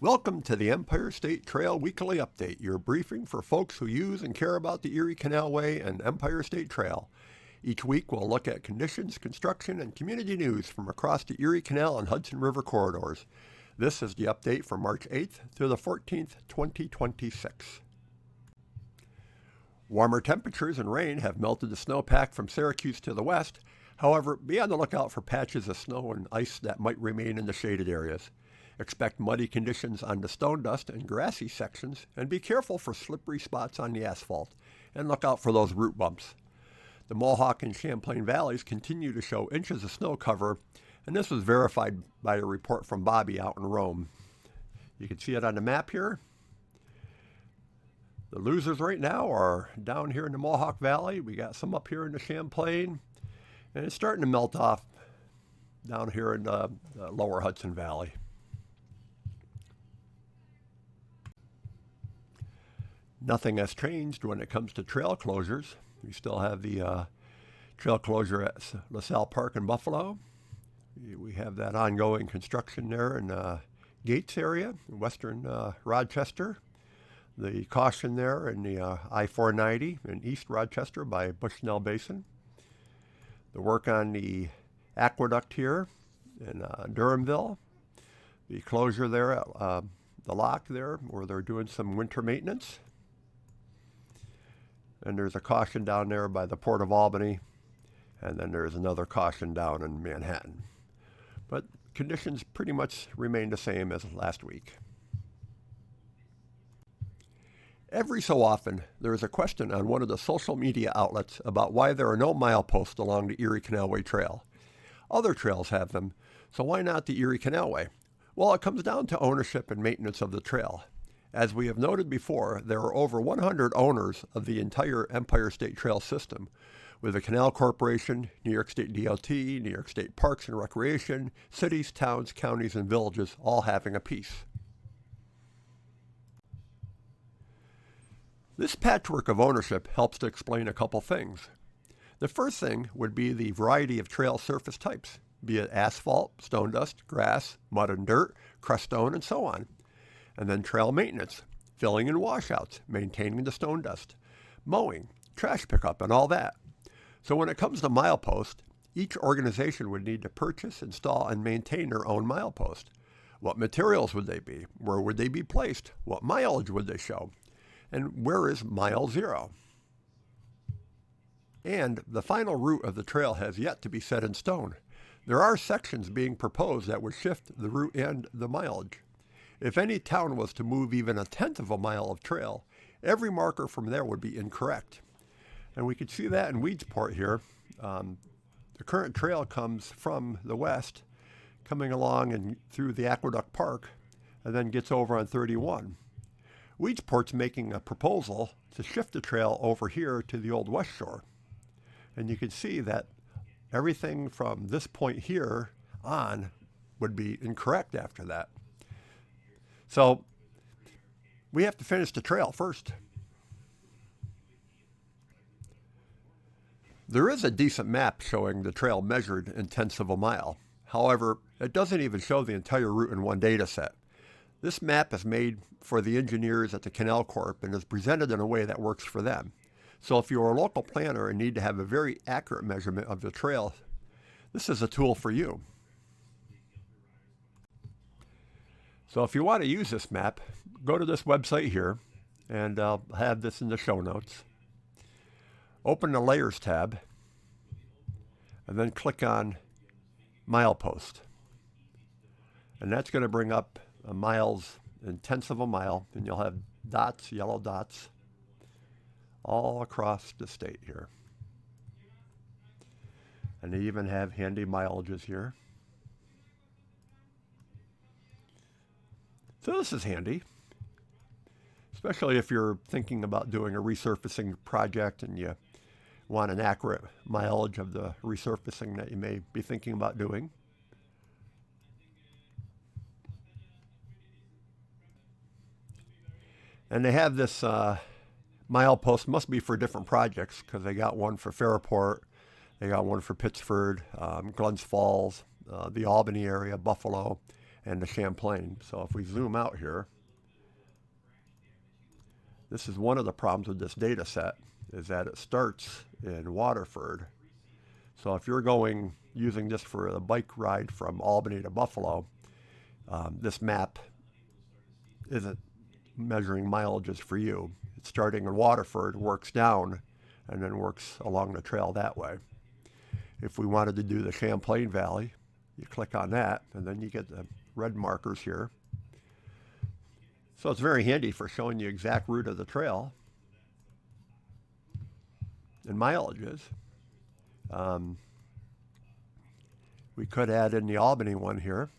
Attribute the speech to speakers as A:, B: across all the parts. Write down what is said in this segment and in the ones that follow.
A: Welcome to the Empire State Trail Weekly Update, your briefing for folks who use and care about the Erie Canalway and Empire State Trail. Each week we'll look at conditions, construction, and community news from across the Erie Canal and Hudson River corridors. This is the update from March 8th through the 14th, 2026. Warmer temperatures and rain have melted the snowpack from Syracuse to the west. However, be on the lookout for patches of snow and ice that might remain in the shaded areas. Expect muddy conditions on the stone dust and grassy sections, and be careful for slippery spots on the asphalt, and look out for those root bumps. The Mohawk and Champlain valleys continue to show inches of snow cover, and this was verified by a report from Bobby out in Rome. You can see it on the map here. The losers right now are down here in the Mohawk Valley. We got some up here in the Champlain, and it's starting to melt off down here in the lower Hudson Valley. Nothing has changed when it comes to trail closures. We still have the trail closure at LaSalle Park in Buffalo. We have that ongoing construction there in Gates area, in western Rochester. The caution there in the I-490 in East Rochester by Bushnell Basin. The work on the aqueduct here in Durhamville. The closure there at the lock there where they're doing some winter maintenance. And there's a caution down there by the Port of Albany. And then there's another caution down in Manhattan. But conditions pretty much remain the same as last week. Every so often, there is a question on one of the social media outlets about why there are no mileposts along the Erie Canalway Trail. Other trails have them, so why not the Erie Canalway? Well, it comes down to ownership and maintenance of the trail. As we have noted before, there are over 100 owners of the entire Empire State Trail system, with the Canal Corporation, New York State DOT, New York State Parks and Recreation, cities, towns, counties, and villages all having a piece. This patchwork of ownership helps to explain a couple things. The first thing would be the variety of trail surface types, be it asphalt, stone dust, grass, mud and dirt, crushed stone, and so on. And then trail maintenance, filling and washouts, maintaining the stone dust, mowing, trash pickup, and all that. So when it comes to milepost, each organization would need to purchase, install, and maintain their own milepost. What materials would they be? Where would they be placed? What mileage would they show? And where is mile zero? And the final route of the trail has yet to be set in stone. There are sections being proposed that would shift the route and the mileage. If any town was to move even a tenth of a mile of trail, every marker from there would be incorrect. And we could see that in Weedsport here. The current trail comes from the west, coming along and through the Aqueduct Park, and then gets over on 31. Weedsport's making a proposal to shift the trail over here to the old West Shore. And you can see that everything from this point here on would be incorrect after that. So we have to finish the trail first. There is a decent map showing the trail measured in tenths of a mile. However, it doesn't even show the entire route in one data set. This map is made for the engineers at the Canal Corp and is presented in a way that works for them. So if you're a local planner and need to have a very accurate measurement of the trail, this is a tool for you. So if you want to use this map, go to this website here, and I'll have this in the show notes. Open the Layers tab, and then click on Milepost. And that's going to bring up miles in tenths of a mile, and you'll have dots, yellow dots, all across the state here. And they even have handy mileages here. So this is handy, especially if you're thinking about doing a resurfacing project and you want an accurate mileage of the resurfacing that you may be thinking about doing. And they have this milepost, must be for different projects, because they got one for Fairport, they got one for Pittsford, Glens Falls, the Albany area, Buffalo, and the Champlain. So if we zoom out here, this is one of the problems with this data set, is that it starts in Waterford. So if you're using this for a bike ride from Albany to Buffalo, this map isn't measuring mileages for you. It's starting in Waterford, works down, and then works along the trail that way. If we wanted to do the Champlain Valley, you click on that, and then you get the red markers here. So it's very handy for showing the exact route of the trail and mileages. We could add in the Albany one here,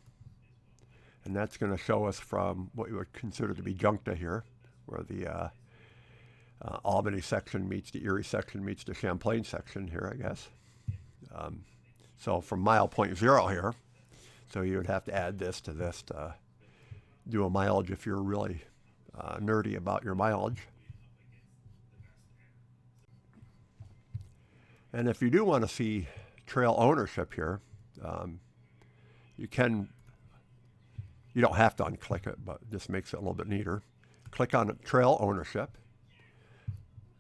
A: and that's going to show us from what you would consider to be Juncta here, where the Albany section meets the Erie section meets the Champlain section here, I guess. So from mile 0 here, so you would have to add this to this to do a mileage if you're really nerdy about your mileage. And if you do want to see trail ownership here, you don't have to unclick it, but this makes it a little bit neater. Click on trail ownership,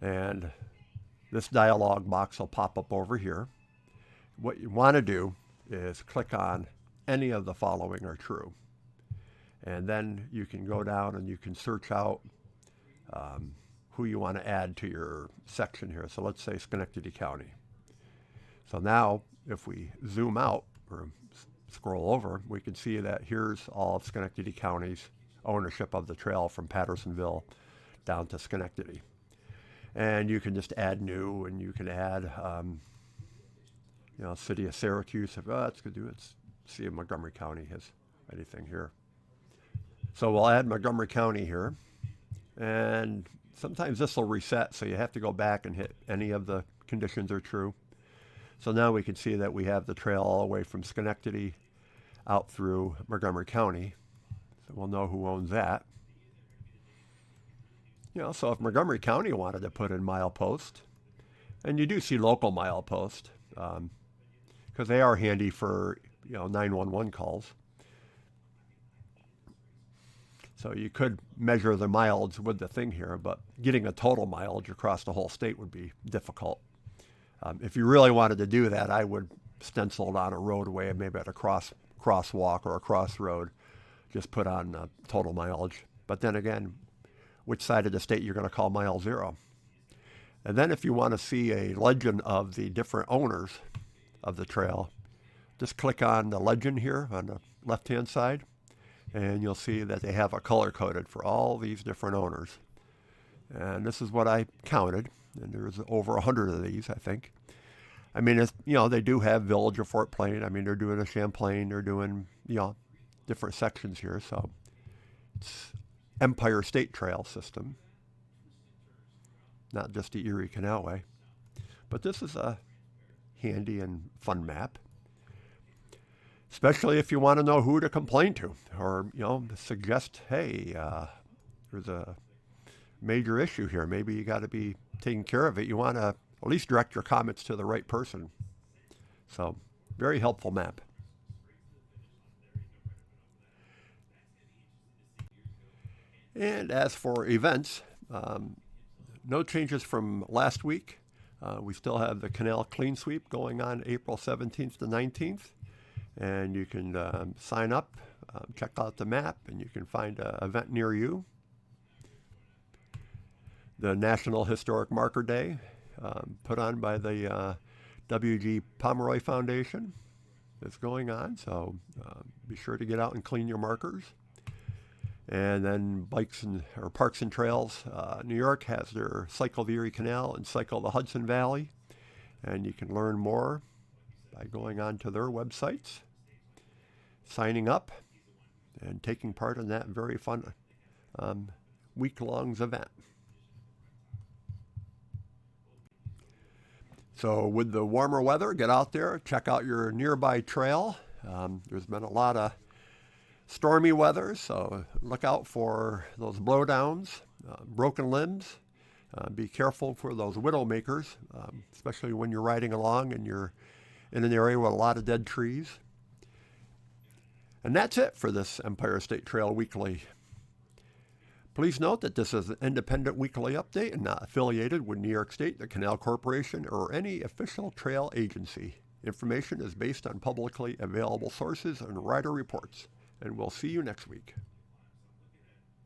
A: and this dialog box will pop up over here. What you want to do is click on any of the following are true. And then you can go down and you can search out who you want to add to your section here. So let's say Schenectady County. So now if we zoom out or scroll over, we can see that here's all of Schenectady County's ownership of the trail from Pattersonville down to Schenectady. And you can just add new, and you can add City of Syracuse. That's good to do. Let's see if Montgomery County has anything here. So we'll add Montgomery County here. And sometimes this will reset, so you have to go back and hit any of the conditions are true. So now we can see that we have the trail all the way from Schenectady out through Montgomery County. So we'll know who owns that. So if Montgomery County wanted to put in milepost, and you do see local milepost, because they are handy for 911 calls. So you could measure the mileage with the thing here, but getting a total mileage across the whole state would be difficult. If you really wanted to do that, I would stencil it on a roadway, maybe at a crosswalk or a crossroad, just put on total mileage. But then again, which side of the state you're going to call mile 0. And then if you want to see a legend of the different owners of the trail, just click on the legend here on the left-hand side, and you'll see that they have a color-coded for all these different owners. And this is what I counted, and there's over 100 of these, I think. I mean, they do have Village of Fort Plain. I mean, they're doing a Champlain. They're doing, different sections here. So it's Empire State Trail system, not just the Erie Canalway. But this is a handy and fun map, especially if you want to know who to complain to, or suggest, hey, there's a major issue here. Maybe you got to be taking care of it. You want to at least direct your comments to the right person. So, very helpful map. And as for events, no changes from last week. We still have the Canal Clean Sweep going on April 17th to 19th. And you can sign up, check out the map, and you can find an event near you. The National Historic Marker Day, put on by the W.G. Pomeroy Foundation, is going on. So be sure to get out and clean your markers. And then Parks and Trails, New York has their Cycle the Erie Canal and Cycle the Hudson Valley. And you can learn more by going on to their websites, signing up, and taking part in that very fun week-long event. So with the warmer weather, get out there, check out your nearby trail. There's been a lot of stormy weather, so look out for those blowdowns, broken limbs. Be careful for those widow makers, especially when you're riding along and you're in an area with a lot of dead trees. And that's it for this Empire State Trail Weekly. Please note that this is an independent weekly update and not affiliated with New York State, the Canal Corporation, or any official trail agency. Information is based on publicly available sources and rider reports. And we'll see you next week.